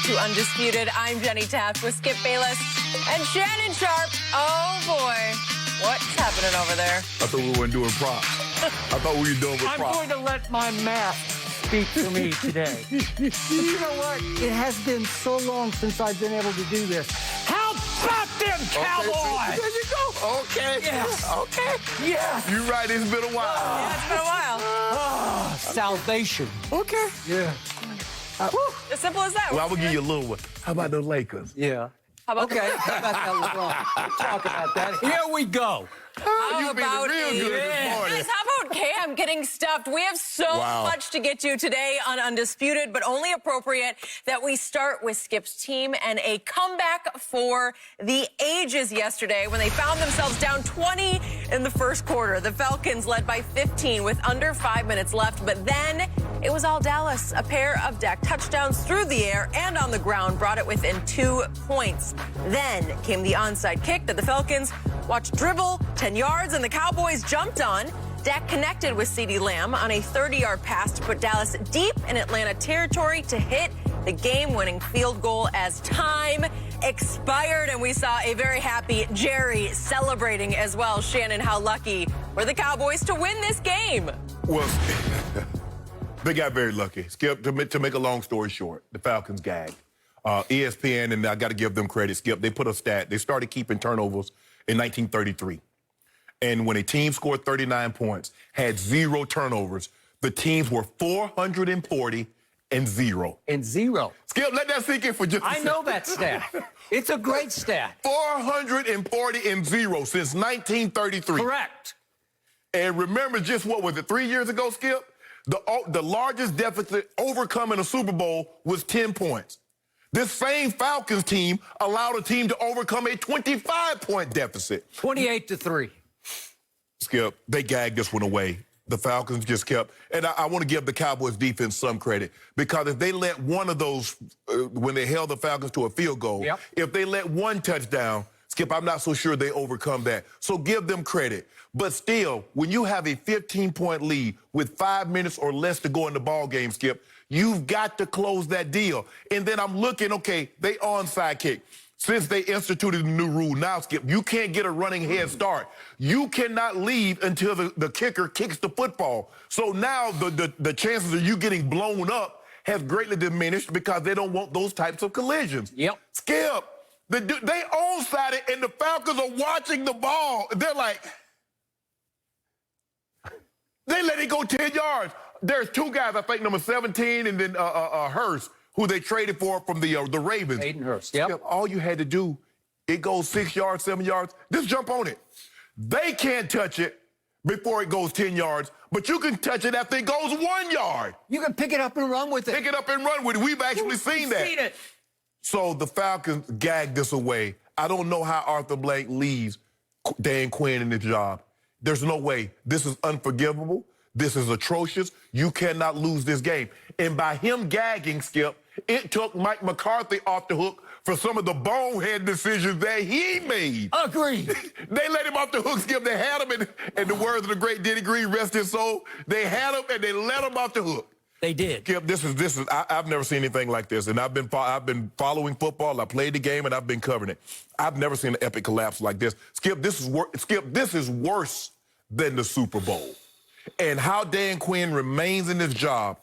to Undisputed. I'm Jenny Taft with Skip Bayless and Shannon Sharp. Oh, boy. What's happening over there? I thought we weren't doing props. I thought we were doing with props. I'm going to let my math speak for me today. You know what? It has been so long since I've been able to do this. How about them Cowboys? There you go. Okay. Yes. Okay. Yes. You're right. It's been a while. Yeah, it's been a while. Salvation. Okay. Yeah. As simple as that. Well, I will give you a little one. How about the Lakers? Yeah. How about Okay. How about that, LeBron? We'll talk about that. Here we go. You've been real good this morning. Guys, how about Cam getting stuffed? We have so much to get to today on Undisputed, but only appropriate that we start with Skip's team and a comeback for the ages yesterday when they found themselves down 20 in the first quarter. The Falcons led by 15 with under 5 minutes left, but then it was all Dallas. A pair of Dak touchdowns through the air and on the ground brought it within 2 points. Then came the onside kick that the Falcons watched dribble 10 yards, and the Cowboys jumped on. Dak connected with CeeDee Lamb on a 30-yard pass to put Dallas deep in Atlanta territory to hit the game-winning field goal as time expired. And we saw a very happy Jerry celebrating as well. Shannon, how lucky were the Cowboys to win this game? Well, they got very lucky. Skip, to make a long story short, the Falcons gagged. ESPN, and I got to give them credit, Skip, they put a stat. They started keeping turnovers in 1933. And when a team scored 39 points, had 0 turnovers, the teams were 440 and 0. And 0. Skip, let that sink in for just a second. I know that stat. It's a great stat. 440 and 0 since 1933. Correct. And remember just, what was it, 3 years ago, Skip? The largest deficit overcoming a Super Bowl was 10 points. This same Falcons team allowed a team to overcome a 25-point deficit. 28-3. Skip, they gagged this one away. The Falcons just kept, and I want to give the Cowboys defense some credit, because if they let one of those, when they held the Falcons to a field goal, if they let one touchdown, Skip, I'm not so sure they overcome that. So give them credit. But still, when you have a 15-point lead with 5 minutes or less to go in the ball game, Skip, you've got to close that deal. And then I'm looking, okay, they onside kick. Since they instituted the new rule now, Skip, you can't get a running head start. You cannot leave until the kicker kicks the football. So now the chances of you getting blown up has greatly diminished because they don't want those types of collisions. Skip, they onside it, and the Falcons are watching the ball. They're like, they let it go 10 yards. There's 2 guys, I think, number 17 and then Hurst, who they traded for from the Ravens. Hayden Hurst, Skip, all you had to do, it goes 6 yards, 7 yards, just jump on it. They can't touch it before it goes 10 yards, but you can touch it after it goes 1 yard. You can pick it up and run with it. Pick it up and run with it. We've actually seen that. Seen it. So the Falcons gagged this away. I don't know how Arthur Blank leaves Dan Quinn in his job. There's no way. This is unforgivable. This is atrocious. You cannot lose this game. And by him gagging, Skip, it took Mike McCarthy off the hook for some of the bonehead decisions that he made. Agreed. They let him off the hook, Skip. They had him, and the words of the great Denny Green, rest his soul, they had him and they let him off the hook. They did. Skip, I've never seen anything like this, and I've been following football. I played the game, and I've been covering it. I've never seen an epic collapse like this. Skip, this is worse than the Super Bowl. And how Dan Quinn remains in this job,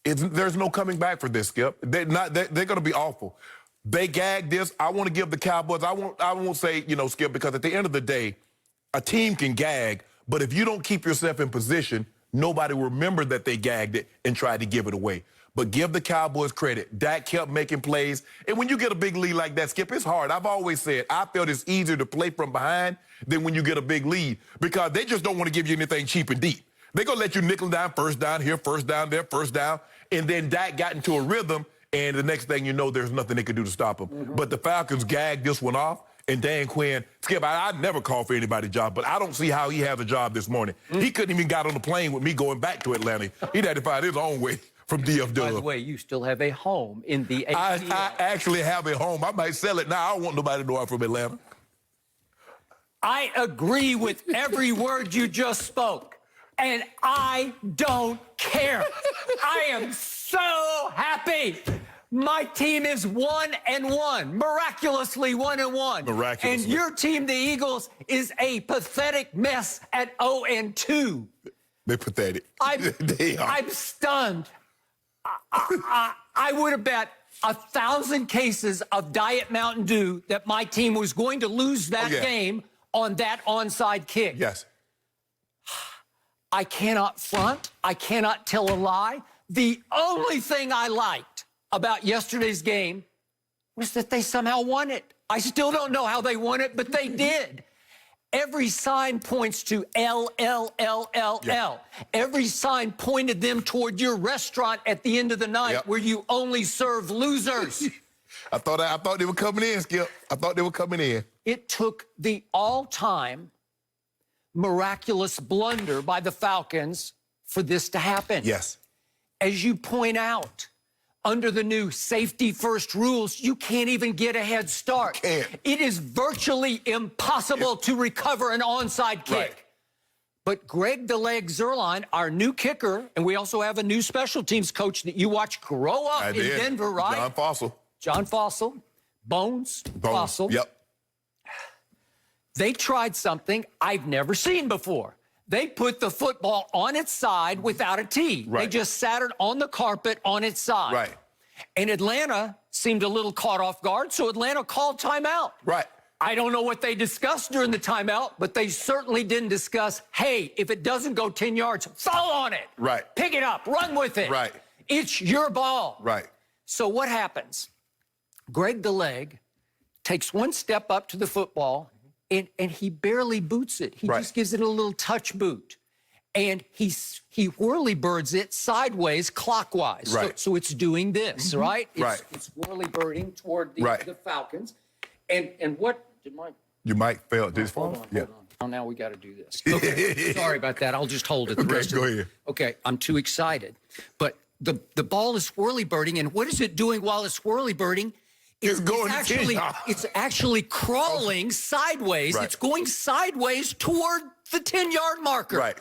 there's no coming back for this, Skip. They're going to be awful. They gagged this. I want to give the Cowboys, I won't say, Skip, because at the end of the day, a team can gag, but if you don't keep yourself in position, nobody will remember that they gagged it and tried to give it away. But give the Cowboys credit. Dak kept making plays. And when you get a big lead like that, Skip, it's hard. I've always said, I felt it's easier to play from behind than when you get a big lead, because they just don't want to give you anything cheap and deep. They're going to let you nickel down, first down here, first down there, first down. And then Dak got into a rhythm, and the next thing you know, there's nothing they could do to stop him. But the Falcons gagged this one off, and Dan Quinn, Skip, I'd never call for anybody's job, but I don't see how he has a job this morning. He couldn't even got on the plane with me going back to Atlanta. He'd had to find his own way from DFW. By the way, you still have a home in the ATL. I actually have a home. I might sell it now. I don't want nobody to know I'm from Atlanta. I agree with every word you just spoke. And I don't care. I am so happy. My team is 1-1, miraculously 1-1. Miraculously. And your team, the Eagles, is a pathetic mess at 0-2. They're pathetic. They are. I'm stunned. I would have bet 1,000 cases of Diet Mountain Dew that my team was going to lose that game on that onside kick. Yes. I cannot front. I cannot tell a lie. The only thing I liked about yesterday's game was that they somehow won it. I still don't know how they won it, but they did. Every sign points to L. Yeah. Every sign pointed them toward your restaurant at the end of the night where you only serve losers. I thought they were coming in, Skip. I thought they were coming in. It took the all-time miraculous blunder by the Falcons for this to happen. Yes. As you point out, under the new safety-first rules, you can't even get a head start. Can't. It is virtually impossible to recover an onside kick. Right. But Greg "The Leg" Zuerlein, our new kicker, and we also have a new special teams coach that you watched grow up in Denver, right? John Fossil. John Fossil, Bones Fossil. Yep. They tried something I've never seen before. They put the football on its side without a tee. Right. They just sat it on the carpet on its side. Right. And Atlanta seemed a little caught off guard, so Atlanta called timeout. Right. I don't know what they discussed during the timeout, but they certainly didn't discuss, hey, if it doesn't go 10 yards, fall on it. Right. Pick it up, run with it. Right. It's your ball. Right. So what happens? Greg "The Leg" takes one step up to the football, and he barely boots it. He just gives it a little touch boot. And he whirly-birds it sideways, clockwise. Right. So it's doing this, right? It's whirly-birding toward the Falcons. And what did my... You might fail this phone. Hold on. Oh, now we got to do this. Okay. Sorry about that. I'll just hold it. Go ahead. Okay, I'm too excited. But the ball is whirly-birding, and what is it doing while it's whirly-birding? It's actually crawling sideways. Right. It's going sideways toward the 10-yard marker. Right.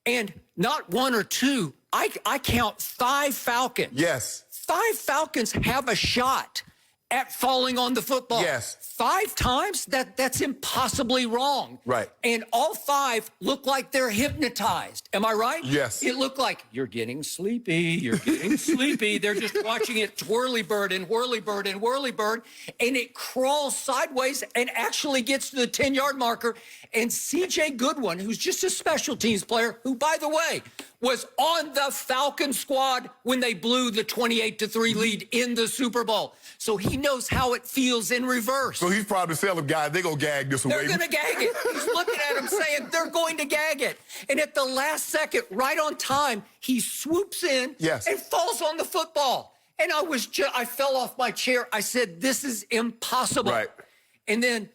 And not one or two. I count 5 Falcons. Yes. 5 Falcons have a shot at falling on the football. Yes. 5 times? That's impossibly wrong. Right. And all 5 look like they're hypnotized. Am I right? Yes. It looked like you're getting sleepy. You're getting sleepy. They're just watching it whirly-bird and whirly-bird and whirly-bird. And it crawls sideways and actually gets to the 10-yard marker. And C.J. Goodwin, who's just a special teams player, who, by the way, was on the Falcon squad when they blew the 28-3 lead in the Super Bowl. So he knows how it feels in reverse. So he's probably telling guys they're going to gag this away. They're going to gag it. He's looking at him saying they're going to gag it. And at the last second, right on time, he swoops in and falls on the football. And I fell off my chair. I said, this is impossible. Right. And then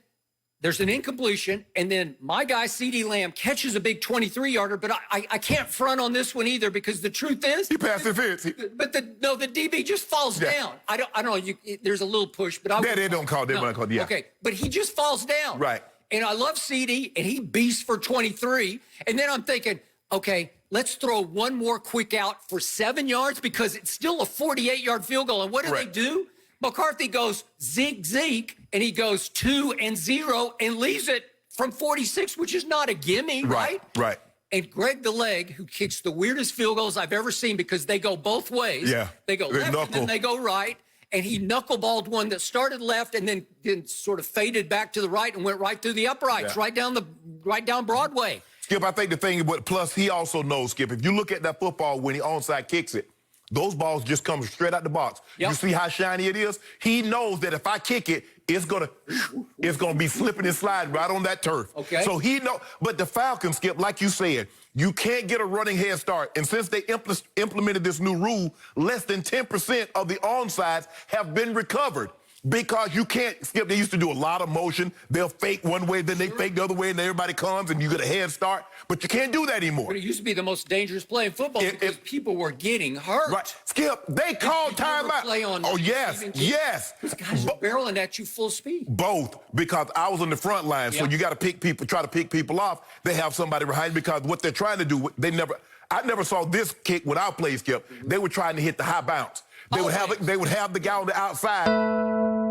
there's an incompletion, and then my guy, CeeDee Lamb, catches a big 23-yarder, but I can't front on this one either because the truth is... He passed the fence. But the DB just falls down. I don't know. There's a little push, but... They don't call it. Yeah. Okay, but he just falls down. Right. And I love CeeDee, and he beasts for 23. And then I'm thinking, okay, let's throw one more quick out for 7 yards because it's still a 48-yard field goal. And what do they do? McCarthy goes zeke, and he goes 2-0 and leaves it from 46, which is not a gimme, right? Right. And Greg "The Leg," who kicks the weirdest field goals I've ever seen because they go both ways. Yeah. They go left and then they go right. And he knuckleballed one that started left and then sort of faded back to the right and went right through the uprights, right down Broadway. Skip, I think the thing, but plus he also knows, Skip, if you look at that football when he onside kicks it, those balls just come straight out the box. You see how shiny it is? He knows that if I kick it, it's gonna be slipping and sliding right on that turf. Okay. So he know, but the Falcons, Skip, like you said, you can't get a running head start. And since they implemented this new rule, less than 10% of the onsides have been recovered. Because you can't, Skip, they used to do a lot of motion. They'll fake one way, then they fake the other way, and everybody comes, and you get a head start. But you can't do that anymore. But it used to be the most dangerous play in football because people were getting hurt. Right. Skip, they called timeout. Oh, yes. These guys are barreling at you full speed. Both, because I was on the front line, so you got to pick people, try to pick people off. They have somebody behind because what they're trying to do, I never saw this kick when I played, Skip. They were trying to hit the high bounce. They would have the guy on the outside.